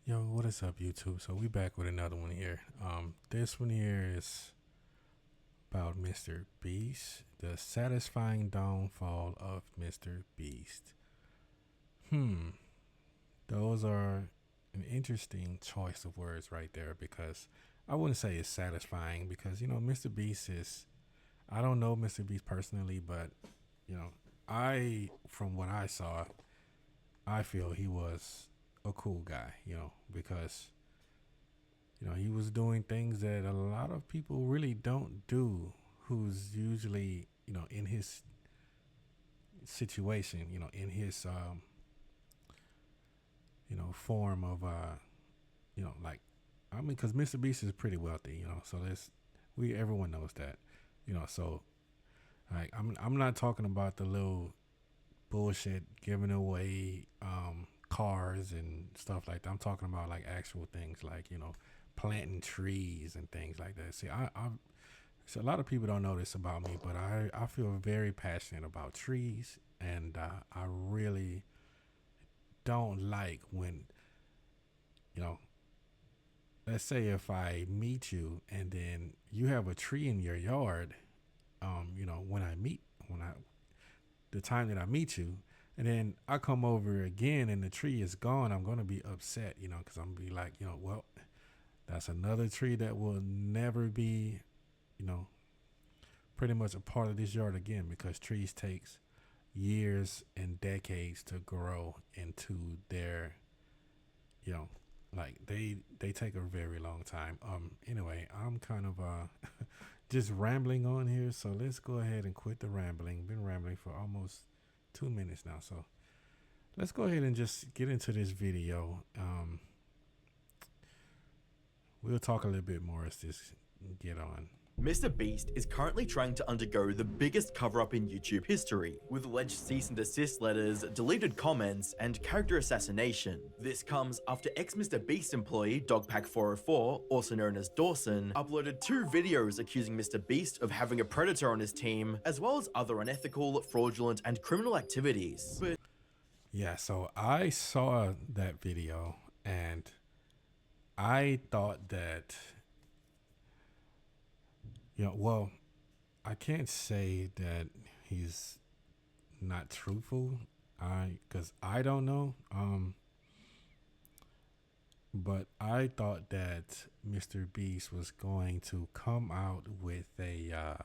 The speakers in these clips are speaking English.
Yo, what is up, YouTube? So we back with another one here. This one here is about Mr. Beast, the satisfying downfall of Mr. Beast. Those are an interesting choice of words right there because I wouldn't say it's satisfying because Mr. Beast is. I don't know Mr. Beast personally, but you know, from what I saw, I feel he was a cool guy. Because he was doing things that a lot of people really don't do who's usually, in his situation, in his, form of, like, I mean, because Mr. Beast is pretty wealthy, so everyone knows that, so, like, I'm not talking about the little bullshit giving away, cars and stuff like that. I'm talking about like actual things like, planting trees and things like that. See, so a lot of people don't know this about me, but I feel very passionate about trees, and I really don't like when, you know, let's say if I meet you and then you have a tree in your yard, when I the time that I meet you, and then I come over again and the tree is gone, I'm gonna be upset, because I'm gonna be like, well, that's another tree that will never be, you know, pretty much a part of this yard again because trees takes years and decades to grow into their, you know, like they take a very long time. Anyway, I'm kind of just rambling on here, so let's go ahead and quit the rambling. Been rambling for almost 2 minutes now, so let's go ahead and just get into this video. We'll talk a little bit more as this get on. MrBeast is currently trying to undergo the biggest cover-up in YouTube history, with alleged cease and desist letters, deleted comments, and character assassination. This comes after ex-MrBeast employee Dogpack404, also known as Dawson, uploaded 2 videos accusing MrBeast of having a predator on his team, as well as other unethical, fraudulent, and criminal activities. Yeah, so I saw that video and I thought that, well, I can't say that he's not truthful, because I don't know. But I thought that Mr. Beast was going to come out with a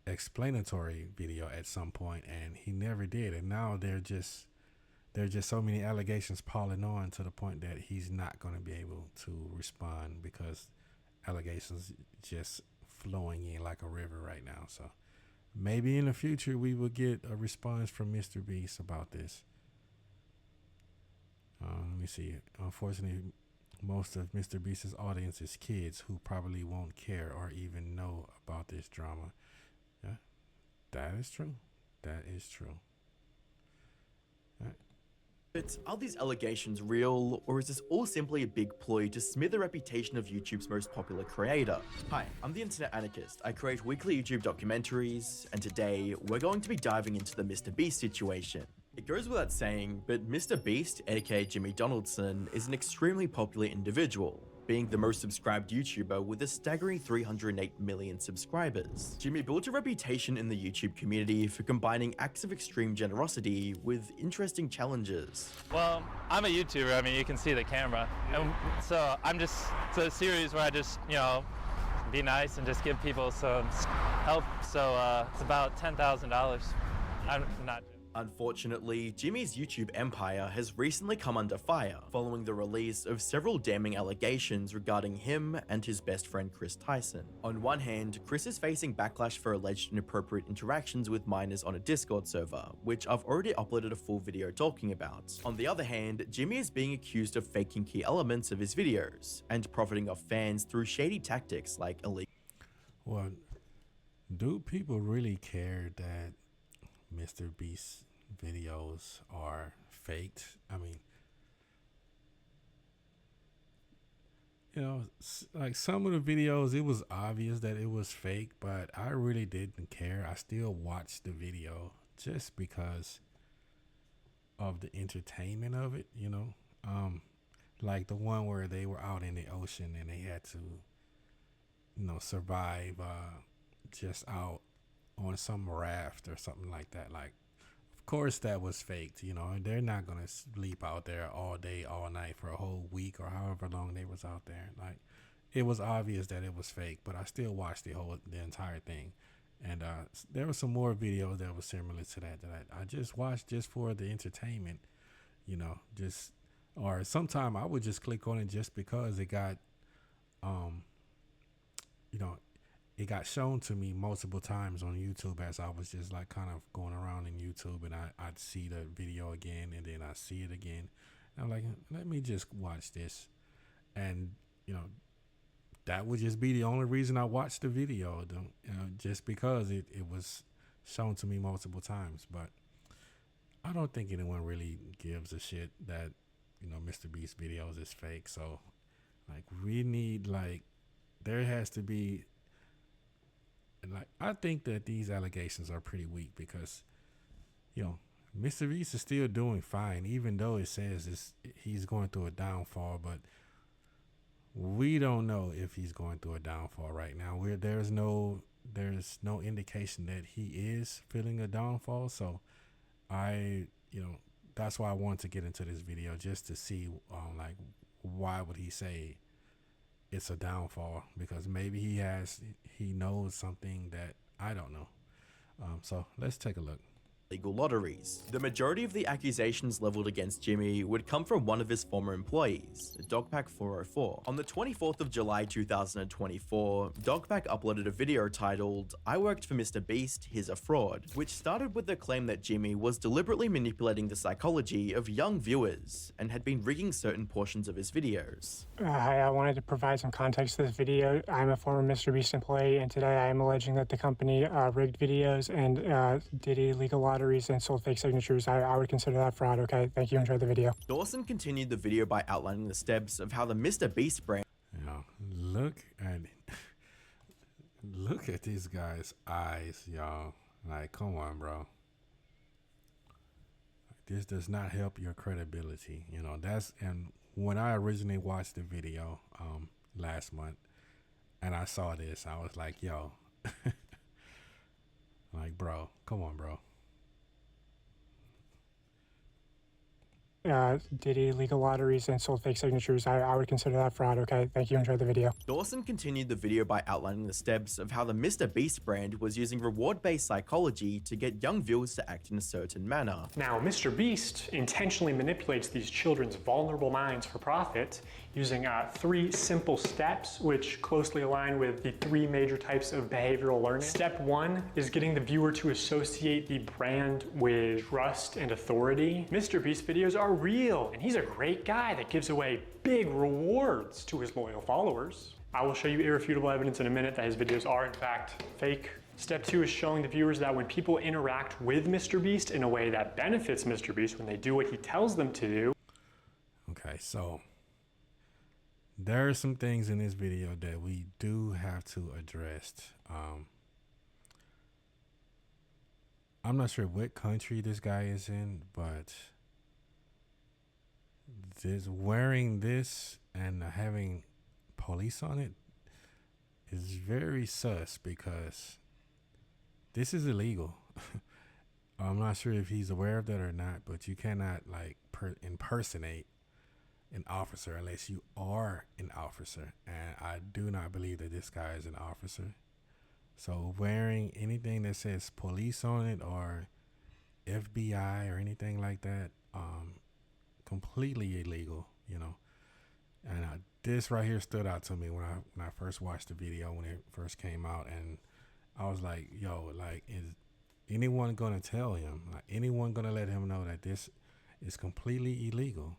explanatory video at some point, and he never did. And now there's just so many allegations piling on to the point that he's not going to be able to respond because allegations just flowing in like a river right now. So maybe in the future we will get a response from Mr. Beast about this. Let me see. Unfortunately, most of Mr. Beast's audience is kids who probably won't care or even know about this drama. Yeah, that is true. That is true. But are these allegations real, or is this all simply a big ploy to smear the reputation of YouTube's most popular creator? Hi, I'm the Internet Anarchist. I create weekly YouTube documentaries, and today we're going to be diving into the MrBeast situation. It goes without saying, but MrBeast, aka Jimmy Donaldson, is an extremely popular individual, being the most subscribed YouTuber with a staggering 308 million subscribers. Jimmy built a reputation in the YouTube community for combining acts of extreme generosity with interesting challenges. Well, I'm a YouTuber, I mean, you can see the camera. And so it's a series where I just, be nice and just give people some help. So it's about $10,000. I'm not. Unfortunately, Jimmy's YouTube empire has recently come under fire following the release of several damning allegations regarding him and his best friend Chris Tyson. On one hand, Chris is facing backlash for alleged inappropriate interactions with minors on a Discord server, which I've already uploaded a full video talking about. On the other hand, Jimmy is being accused of faking key elements of his videos and profiting off fans through shady tactics like illegal. Well, do people really care that Mr. Beast videos are faked? I mean, like some of the videos, it was obvious that it was fake, but I really didn't care. I still watched the video just because of the entertainment of it, like the one where they were out in the ocean and they had to, survive just out on some raft or something like that. Like, of course that was faked. They're not gonna sleep out there all day, all night for a whole week or however long they was out there. Like, it was obvious that it was fake, but I still watched the entire thing. And there were some more videos that were similar to that I just watched just for the entertainment, or sometime I would just click on it just because it got, it got shown to me multiple times on YouTube as I was just like kind of going around in YouTube, and I'd see the video again and then I see it again. And I'm like, let me just watch this. And, that would just be the only reason I watched the video, just because it was shown to me multiple times. But I don't think anyone really gives a shit that, MrBeast videos is fake. So, like, we need, like, there has to be, like, I think that these allegations are pretty weak because, MrBeast is still doing fine, even though it says he's going through a downfall, but we don't know if he's going through a downfall right now. There's no indication that he is feeling a downfall. So that's why I wanted to get into this video, just to see like, why would he say it's a downfall? Because maybe he knows something that I don't know. So let's take a look. Legal lotteries. The majority of the accusations leveled against Jimmy would come from one of his former employees, Dogpack 404. On the 24th of July 2024, Dogpack uploaded a video titled, "I worked for MrBeast, he's a fraud," which started with the claim that Jimmy was deliberately manipulating the psychology of young viewers and had been rigging certain portions of his videos. Hi, I wanted to provide some context to this video. I'm a former MrBeast employee, and today I am alleging that the company rigged videos and did illegal lotteries and sold fake signatures. I would consider that fraud. Okay, thank you. Enjoy the video. Dawson continued the video by outlining the steps of how the MrBeast brand. Look at these guys' eyes, y'all. Like, come on, bro. This does not help your credibility. And when I originally watched the video last month and I saw this, I was like, yo, like, bro, come on, bro. Did illegal lotteries and sold fake signatures. I would consider that fraud. Okay, thank you. Enjoy the video. Dawson continued the video by outlining the steps of how the MrBeast brand was using reward-based psychology to get young viewers to act in a certain manner. Now, MrBeast intentionally manipulates these children's vulnerable minds for profit using 3 simple steps, which closely align with the 3 major types of behavioral learning. Step 1 is getting the viewer to associate the brand with trust and authority. MrBeast videos are real, and he's a great guy that gives away big rewards to his loyal followers. I will show you irrefutable evidence in a minute that his videos are in fact fake. Step 2 is showing the viewers that when people interact with MrBeast in a way that benefits MrBeast, when they do what he tells them to do. Okay, so there are some things in this video that we do have to address. I'm not sure what country this guy is in, but wearing this and having police on it is very sus, because this is illegal. I'm not sure if he's aware of that or not, but you cannot like impersonate an officer unless you are an officer, and I do not believe that this guy is an officer. So wearing anything that says police on it or FBI or anything like that, completely illegal, And this right here stood out to me when I first watched the video, when it first came out, and I was like, yo, like, is anyone gonna tell him? Like, anyone gonna let him know that this is completely illegal?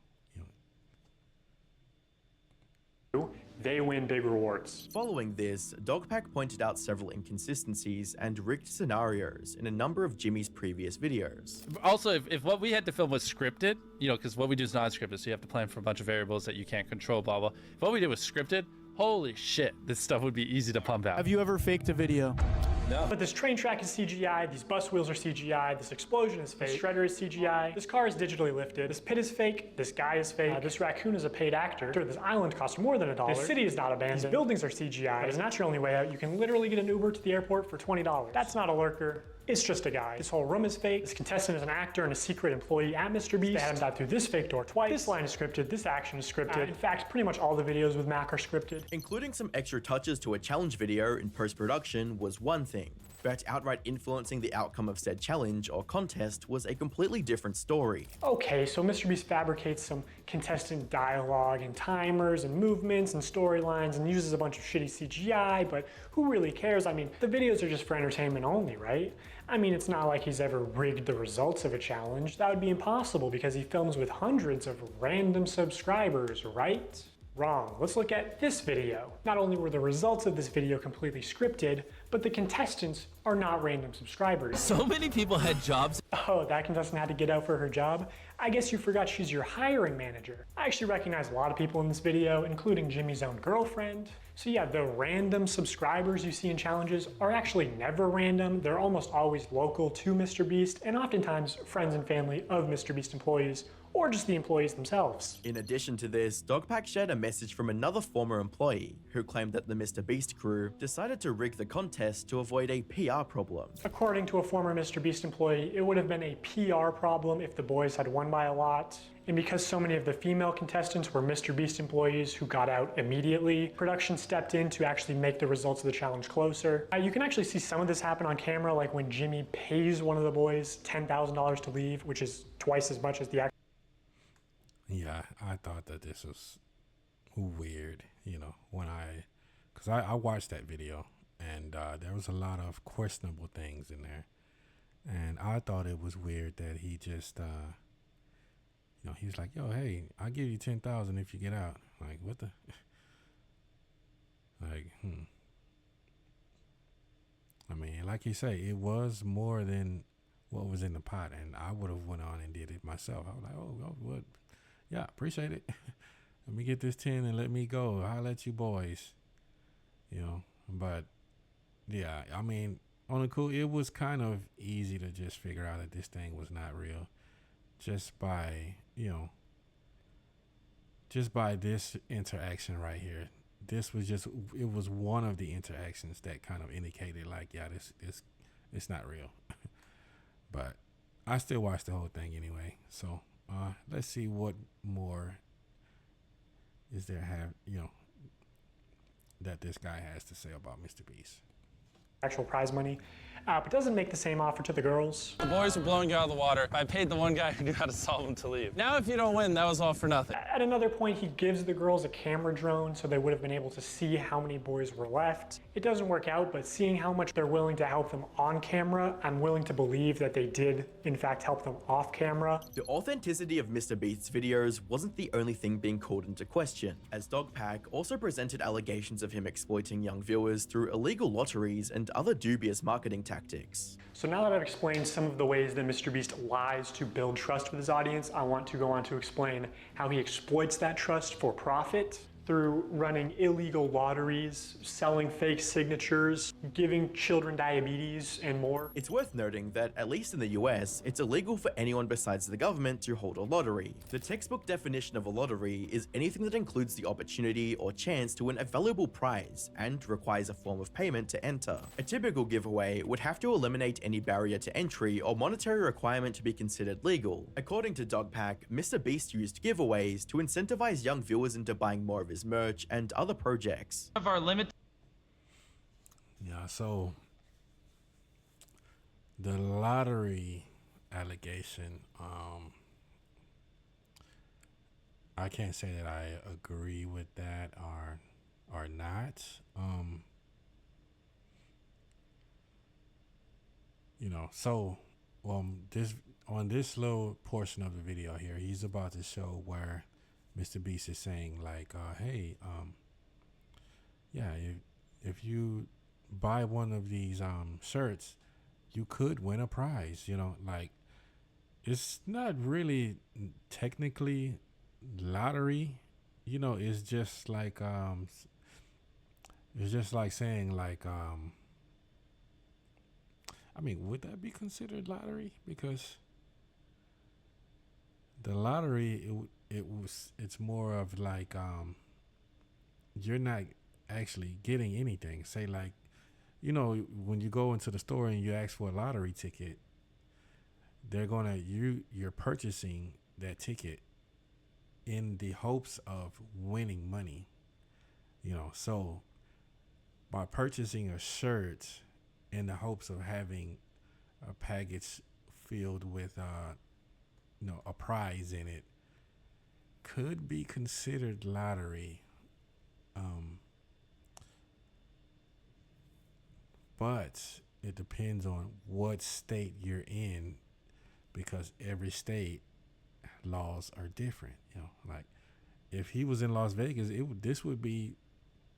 They win big rewards. Following this, Dogpack pointed out several inconsistencies and rigged scenarios in a number of Jimmy's previous videos. Also, if what we had to film was scripted, because what we do is not scripted, so you have to plan for a bunch of variables that you can't control, blah, blah. If what we did was scripted, holy shit, this stuff would be easy to pump out. Have you ever faked a video? No. But this train track is CGI, these bus wheels are CGI, this explosion is fake, this shredder is CGI, this car is digitally lifted, this pit is fake, this guy is fake, this raccoon is a paid actor, this island costs more than $1, this city is not abandoned, these buildings are CGI, but it's not your only way out. You can literally get an Uber to the airport for $20. That's not a lurker. It's just a guy. This whole room is fake. This contestant is an actor and a secret employee at MrBeast. They had him dive through this fake door twice. This line is scripted. This action is scripted. In fact, pretty much all the videos with Mac are scripted. Including some extra touches to a challenge video in post-production was one thing, but outright influencing the outcome of said challenge or contest was a completely different story. Okay, so MrBeast fabricates some contestant dialogue and timers and movements and storylines and uses a bunch of shitty CGI, but who really cares? I mean, the videos are just for entertainment only, right? I mean, it's not like he's ever rigged the results of a challenge. That would be impossible because he films with hundreds of random subscribers, right? Wrong. Let's look at this video. Not only were the results of this video completely scripted, but the contestants are not random subscribers. So many people had jobs. Oh, that contestant had to get out for her job? I guess you forgot she's your hiring manager. I actually recognize a lot of people in this video, including Jimmy's own girlfriend. So yeah, the random subscribers you see in challenges are actually never random. They're almost always local to MrBeast and oftentimes friends and family of MrBeast employees or just the employees themselves. In addition to this, Dogpack shared a message from another former employee who claimed that the MrBeast crew decided to rig the contest to avoid a PR problem. According to a former MrBeast employee, it would have been a PR problem if the boys had won by a lot. And because so many of the female contestants were MrBeast employees who got out immediately, production stepped in to actually make the results of the challenge closer. You can actually see some of this happen on camera, like when Jimmy pays one of the boys $10,000 to leave, which is twice as much as the actual. Yeah, I thought that this was weird, you know, because I watched that video and there was a lot of questionable things in there. And I thought it was weird that he just, you know, he's like, yo, hey, I'll give you 10,000 if you get out. Like, what the? Like, I mean, like you say, it was more than what was in the pot. And I would have went on and did it myself. I was like, oh what? Yeah, appreciate it. Let me get this 10 and let me go. I'll let you boys, you know. But yeah, I mean, on the cool, it was kind of easy to just figure out that this thing was not real, just by, you know, just by this interaction right here. This was just, it was one of the interactions that kind of indicated like, yeah, this it's not real. But I still watched the whole thing anyway. So let's see what more is there that this guy has to say about MrBeast. Actual prize money, but doesn't make the same offer to the girls. The boys are blowing you out of the water. I paid the one guy who knew how to solve them to leave. Now if you don't win, that was all for nothing. At another point, he gives the girls a camera drone so they would have been able to see how many boys were left. It doesn't work out, but seeing how much they're willing to help them on camera, I'm willing to believe that they did, in fact, help them off camera. The authenticity of MrBeast's videos wasn't the only thing being called into question, as Dogpack also presented allegations of him exploiting young viewers through illegal lotteries and other dubious marketing tactics. So now that I've explained some of the ways that MrBeast lies to build trust with his audience, I want to go on to explain how he exploits that trust for profit through running illegal lotteries, selling fake signatures, giving children diabetes, and more. It's worth noting that, at least in the US, it's illegal for anyone besides the government to hold a lottery. The textbook definition of a lottery is anything that includes the opportunity or chance to win a valuable prize and requires a form of payment to enter. A typical giveaway would have to eliminate any barrier to entry or monetary requirement to be considered legal. According to Dogpack, MrBeast used giveaways to incentivize young viewers into buying more of his merch and other projects. Of our limit. Yeah, so the lottery allegation, I can't say that I agree with that or not. You know, so this on this little portion of the video here, he's about to show where MrBeast is saying like, hey, yeah, if you buy one of these shirts, you could win a prize. You know, like it's not really technically lottery. You know, it's just like saying like I mean, would that be considered lottery? Because the lottery, it's more of like, you're not actually getting anything. Say like, when you go into the store and you ask for a lottery ticket, they're gonna you're purchasing that ticket in the hopes of winning money. So by purchasing a shirt in the hopes of having a package filled with a prize in it could be considered lottery. But it depends on what state you're in, because every state laws are different. Like if he was in Las Vegas, this would be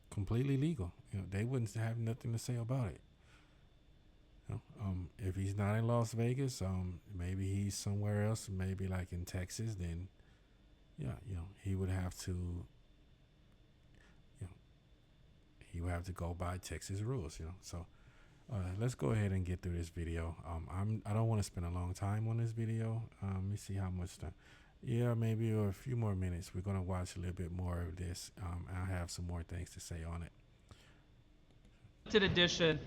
completely legal. They wouldn't have nothing to say about it. If he's not in Las Vegas, maybe he's somewhere else, maybe like in Texas, then he would have to, he would have to go by Texas rules. So let's go ahead and get through this video. I don't want to spend a long time on this video. Let me see how much time. Yeah, maybe a few more minutes. We're gonna watch a little bit more of this. I have some more things to say on it. Limited edition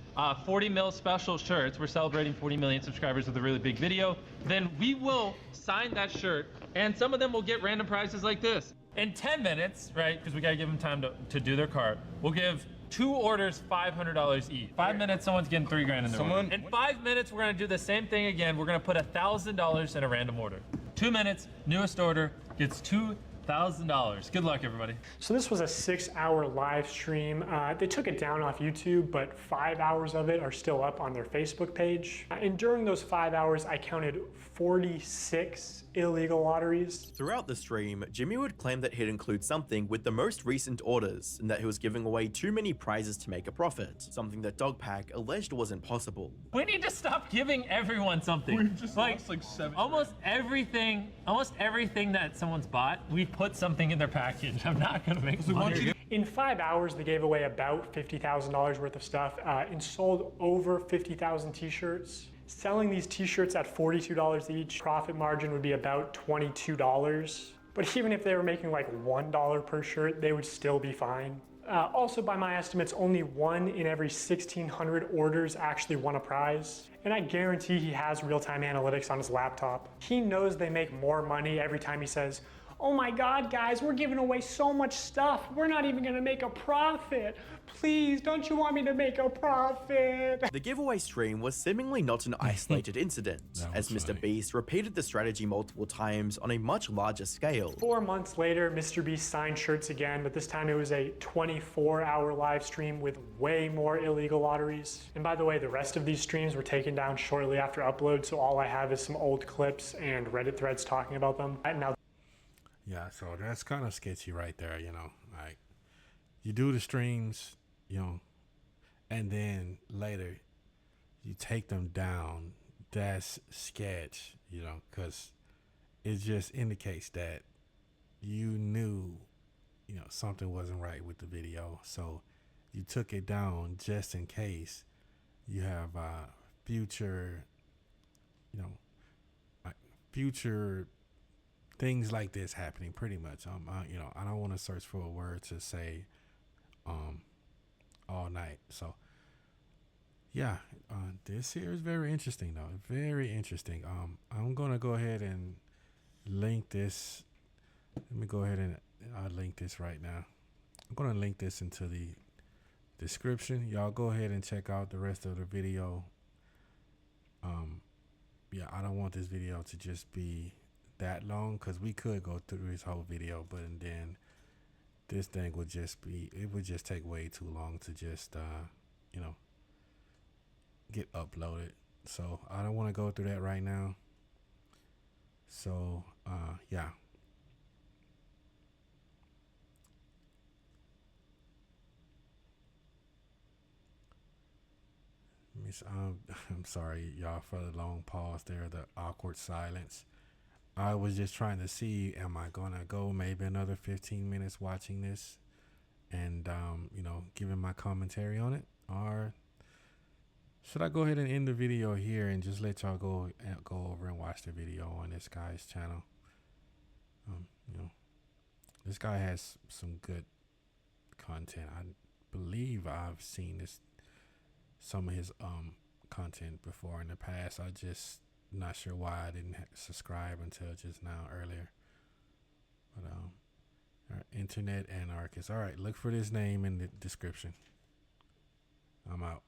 40 mil special shirts. We're celebrating 40 million subscribers with a really big video. Then we will sign that shirt, and some of them will get random prizes like this. In 10 minutes, right, because we gotta give them time to do their cart, we'll give 2 orders $500 each. 5 minutes, someone's getting $3 grand in their order. In 5 minutes, we're gonna do the same thing again. We're gonna put $1,000 in a random order. 2 minutes, newest order gets $2,000. Good luck, everybody. So this was a 6-hour live stream. They took it down off YouTube, but 5 hours of it are still up on their Facebook page. And during those 5 hours, I counted 46 illegal lotteries. Throughout the stream, Jimmy would claim that he'd include something with the most recent orders, and that he was giving away too many prizes to make a profit, something that Dogpack alleged wasn't possible. We need to stop giving everyone something. We just lost like 7 almost everything that someone's bought, we put something in their package. I'm not gonna make money. In 5 hours, they gave away about $50,000 worth of stuff and sold over 50,000 t-shirts. Selling these t-shirts at $42 each, profit margin would be about $22. But even if they were making like $1 per shirt, they would still be fine. Also, by my estimates, only 1 in every 1,600 orders actually won a prize. And I guarantee he has real-time analytics on his laptop. He knows they make more money every time he says, "Oh my God, guys, we're giving away so much stuff. We're not even gonna make a profit. Please, don't you want me to make a profit?" The giveaway stream was seemingly not an isolated incident, as MrBeast repeated the strategy multiple times on a much larger scale. 4 months later, MrBeast signed shirts again, but this time it was a 24-hour live stream with way more illegal lotteries. And by the way, the rest of these streams were taken down shortly after upload, so all I have is some old clips and Reddit threads talking about them. Now, Yeah, so that's kind of sketchy right there, like you do the streams, and then later you take them down. That's sketch, because it just indicates that you knew, something wasn't right with the video. So you took it down just in case you have future, future things like this happening, pretty much. I don't want to search for a word to say all night. So yeah, this here is very interesting though. Very interesting. I'm gonna go ahead and link this. Let me go ahead and link this right now. I'm gonna link this into the description. Y'all go ahead and check out the rest of the video. Yeah, I don't want this video to just be that long, because we could go through this whole video, but then this thing would just take way too long to just get uploaded. So I don't want to go through that right now. So yeah, I'm sorry y'all for the long pause there, the awkward silence. I was just trying to see, am I gonna go maybe another 15 minutes watching this and giving my commentary on it, or should I go ahead and end the video here and just let y'all go over and watch the video on this guy's channel? You know, this guy has some good content. I believe I've seen some of his content before in the past. I just not sure why I didn't subscribe until just now earlier. But internet anarchist. All right, look for this name in the description. I'm out.